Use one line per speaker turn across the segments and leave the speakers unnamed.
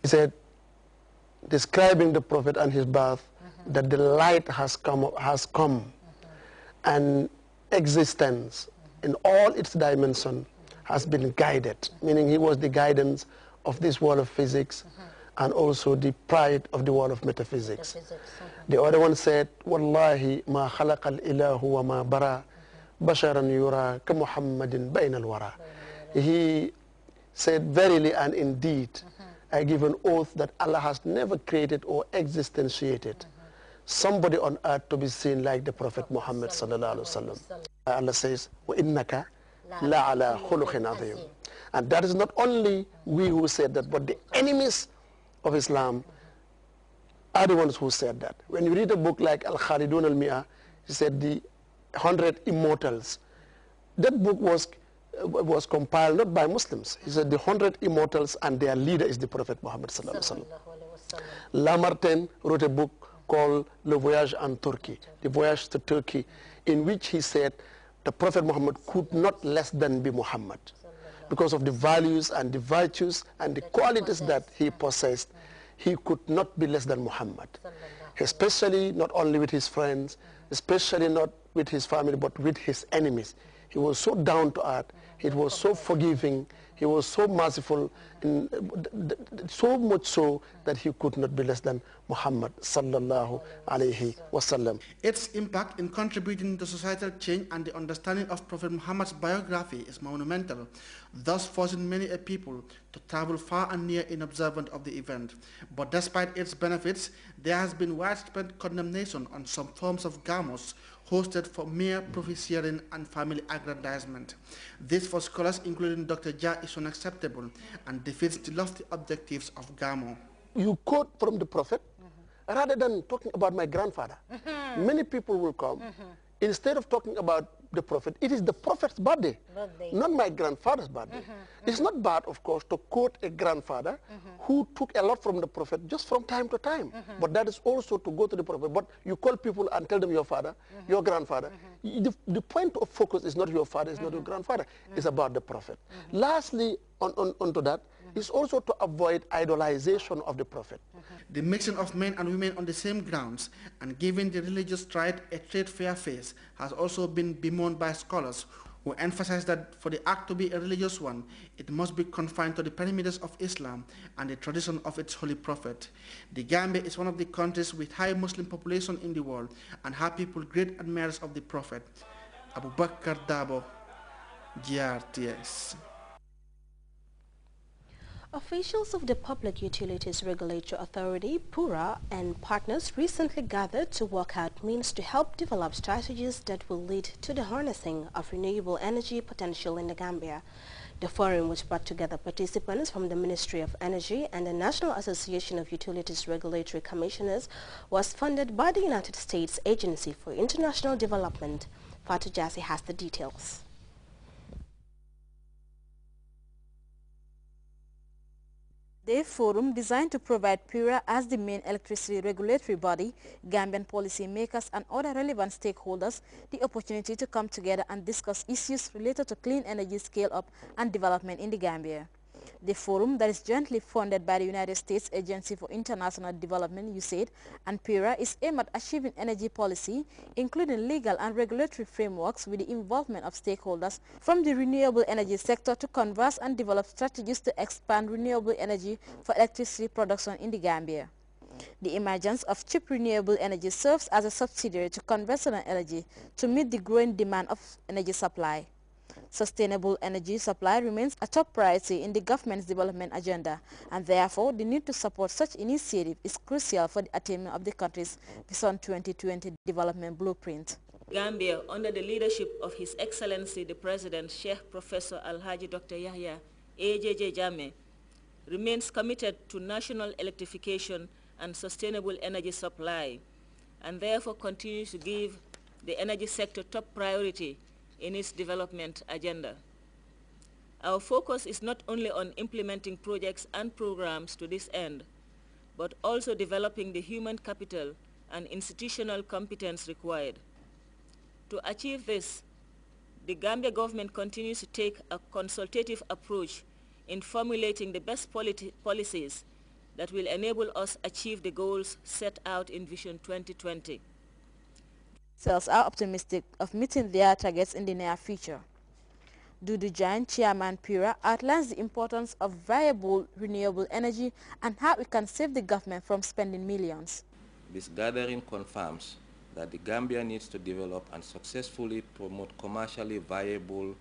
said, describing the Prophet and his birth, that the light has come, and existence in all its dimension has been guided, meaning he was the guidance of this world of physics and also the pride of the world of metaphysics. The other one said, Wallahi ma khalaqa al-ilahu wa ma bara basharan yura ka Muhammadin bayna al-wara. He said, verily and indeed, I give an oath that Allah has never created or existentiated somebody on earth to be seen like the Prophet Muhammad sallallahu alaihi wasallam. Allah says, wa innaka la ala khuluqin azim. And that is not only we who said that, but the enemies of Islam are the ones who said that. When you read a book like Al-Khalidun al-Mi'ah, he said the 100 Immortals. That book was compiled not by Muslims. He said the 100 Immortals and their leader is the Prophet Muhammad sallallahu alaihi wasallam. Lamartine wrote a book called Le Voyage en Turquie, the voyage to Turkey, in which he said the Prophet Muhammad could not less than be Muhammad because of the values and the virtues and the qualities that he possessed. He could not be less than Muhammad, especially not only with his friends, especially not with his family, but with his enemies. He was so down to earth, he was so forgiving, he was so merciful, so much so that he could not be less than Muhammad sallallahu alayhi wasallam.
Its impact in contributing to societal change and the understanding of Prophet Muhammad's biography is monumental, thus forcing many a people to travel far and near in observance of the event. But despite its benefits, there has been widespread condemnation on some forms of gamos hosted for mere profiteering and family aggrandizement. This, for scholars including Dr. Jha, is unacceptable and defeats the lofty objectives of GAMO.
You quote from the Prophet rather than talking about my grandfather. Many people will come. Instead of talking about the Prophet, it is the Prophet's birthday, not my grandfather's birthday. It's not bad, of course, to quote a grandfather who took a lot from the Prophet just from time to time. But that is also to go to the Prophet. But you call people and tell them your father, your grandfather. The point of focus is not your father, it's not your grandfather. It's about the Prophet. Lastly, onto that, is also to avoid idolization of the Prophet.
The mixing of men and women on the same grounds and giving the religious stride a trade fair face has also been bemoaned by scholars who emphasize that for the act to be a religious one, it must be confined to the perimeters of Islam and the tradition of its holy prophet. The Gambia is one of the countries with high Muslim population in the world and have people great admirers of the prophet. Abu Bakr Dabo, Grts.
Officials of the Public Utilities Regulatory Authority, PURA, and partners recently gathered to work out means to help develop strategies that will lead to the harnessing of renewable energy potential in the Gambia. The forum, which brought together participants from the Ministry of Energy and the National Association of Utilities Regulatory Commissioners, was funded by the United States Agency for International Development. Fatu Jassi has the details.
The forum, designed to provide PURA as the main electricity regulatory body, Gambian policy makers and other relevant stakeholders the opportunity to come together and discuss issues related to clean energy scale-up and development in the Gambia. The forum, that is jointly funded by the United States Agency for International Development, USAID, and PURA, is aimed at achieving energy policy, including legal and regulatory frameworks with the involvement of stakeholders from the renewable energy sector to converse and develop strategies to expand renewable energy for electricity production in the Gambia. The emergence of cheap renewable energy serves as a subsidiary to conventional energy to meet the growing demand of energy supply. Sustainable energy supply remains a top priority in the government's development agenda, and therefore the need to support such initiative is crucial for the attainment of the country's Vision 2020 development blueprint.
Gambia, under the leadership of His Excellency the President, Sheikh Professor Alhaji Dr. Yahya AJJ Jammeh, remains committed to national electrification and sustainable energy supply, and therefore continues to give the energy sector top priority in its development agenda. Our focus is not only on implementing projects and programs to this end, but also developing the human capital and institutional competence required. To achieve this, the Gambia government continues to take a consultative approach in formulating the best policies that will enable us achieve the goals set out in Vision 2020.
Cells are optimistic of meeting their targets in the near future. Dudu Jain, Chairman Pura, outlines the importance of viable renewable energy and how it can save the government from spending millions.
This gathering confirms that the Gambia needs to develop and successfully promote commercially viable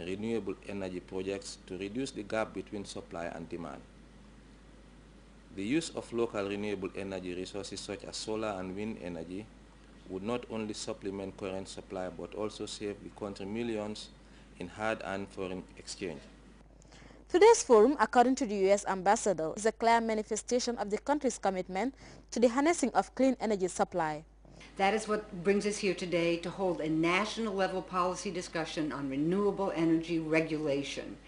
renewable energy projects to reduce the gap between supply and demand. The use of local renewable energy resources such as solar and wind energy would not only supplement current supply but also save the country millions in hard-earned foreign exchange.
Today's forum, according to the U.S. ambassador, is a clear manifestation of the country's commitment to the harnessing of clean energy supply.
That is what brings us here today, to hold a national level policy discussion on renewable energy regulation.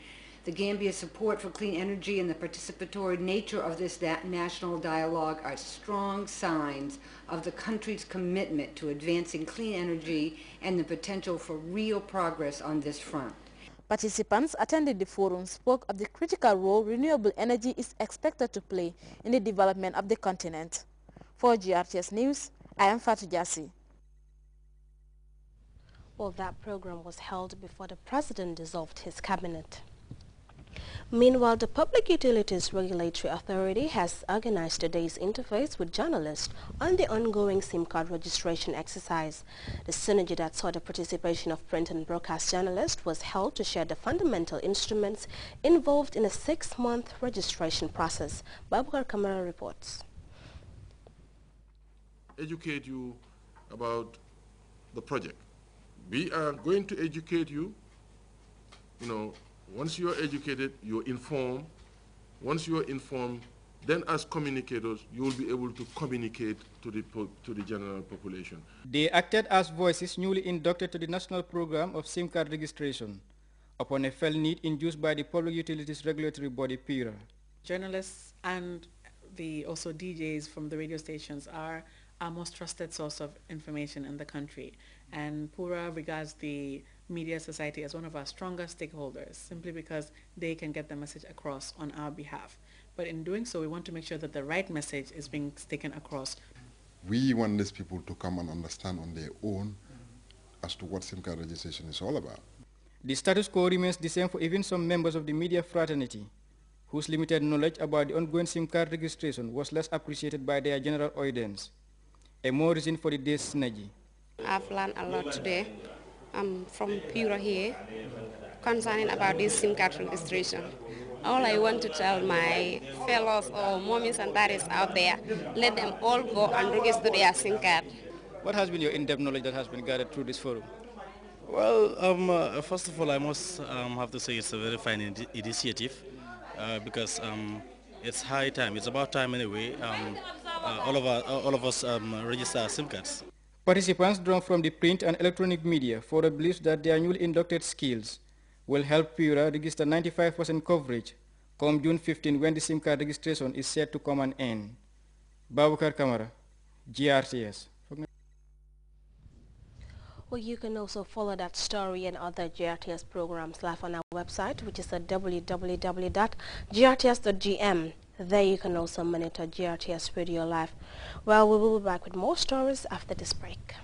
The Gambia's support for clean energy and the participatory nature of this national dialogue are strong signs of the country's commitment to advancing clean energy and the potential for real progress on this front.
Participants attending the forum spoke of the critical role renewable energy is expected to play in the development of the continent. For GRTS News, I am Fatou Jassi.
Well, that program was held before the president dissolved his cabinet. Meanwhile, the Public Utilities Regulatory Authority has organized today's interface with journalists on the ongoing SIM card registration exercise. The synergy that saw the participation of print and broadcast journalists was held to share the fundamental instruments involved in a 6-month registration process. Babukar Kamara reports.
Educate you about the project. We are going to educate you. Once you are educated, you're informed. Once you are informed, then as communicators, you will be able to communicate to the general population.
They acted as voices newly inducted to the national program of SIM card registration upon a felt need induced by the Public Utilities Regulatory Body, PURA.
Journalists and also DJs from the radio stations are our most trusted source of information in the country, and PURA regards the media society as one of our strongest stakeholders simply because they can get the message across on our behalf. But in doing so, we want to make sure that the right message is being taken across.
We want these people to come and understand on their own as to what SIM card registration is all about.
The status quo remains the same for even some members of the media fraternity, whose limited knowledge about the ongoing SIM card registration was less appreciated by their general audience. A more reason for the day's synergy.
I've learned a lot today. I'm from Pura here, concerning about this SIM card registration. All I want to tell my fellows or mommies and daddies out there, let them all go and register their SIM card.
What has been your in-depth knowledge that has been gathered through this forum?
Well, first of all, I must have to say it's a very fine initiative because it's high time. It's about time anyway. All of us register our SIM cards.
Participants drawn from the print and electronic media further believes that their newly inducted skills will help PURA register 95% coverage come June 15 when the SIM card registration is set to come an end. Babukar Kamara, GRTS.
Well, you can also follow that story and other GRTS programs live on our website, which is at www.grts.gm. There you can also monitor GRTS Radio Live. Well, we will be back with more stories after this break.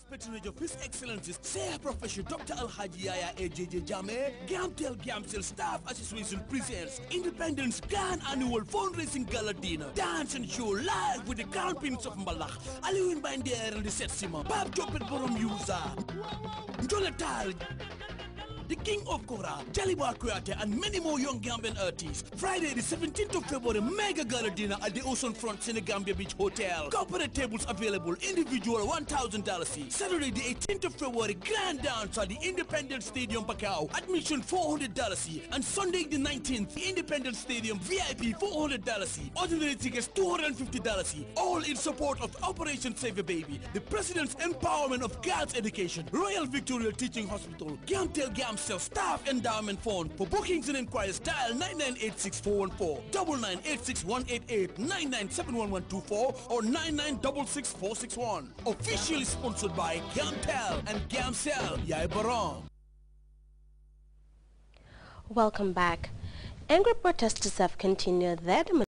Patronage of His Excellency, Sir Professor Dr. Alhaji Yaya AJJ Jame, Gamtel Staff Association presents Independence Grand Annual Fundraising Gala Dinner, Dance and Show live with the Crown Prince of Malak, Aliwin Bander and the Setsima, Bab Jopet Borom Yuza, Joletal, the King of Kora, Jaliba Kuyate, and many more young Gambian artists. Friday the 17th of February, mega gala dinner at the Oceanfront Senegambia Beach Hotel. Corporate tables available, individual $1,000. Saturday the 18th of February, grand dance at the Independence Stadium, Pacau. Admission $400. And Sunday the 19th, the Independence Stadium VIP $400. Ordinary tickets $250. All in support of Operation Save a Baby, the President's Empowerment of Girls Education, Royal Victoria Teaching Hospital, Gamtel Gamsel Staff Endowment Fund. For bookings and inquiries, dial 9986-414, 9986-188, 9971-124, or 9966-461. Officially sponsored by Gamtel and Gamsel Yai Barong.
Welcome back. Angry protesters have continued their demonstration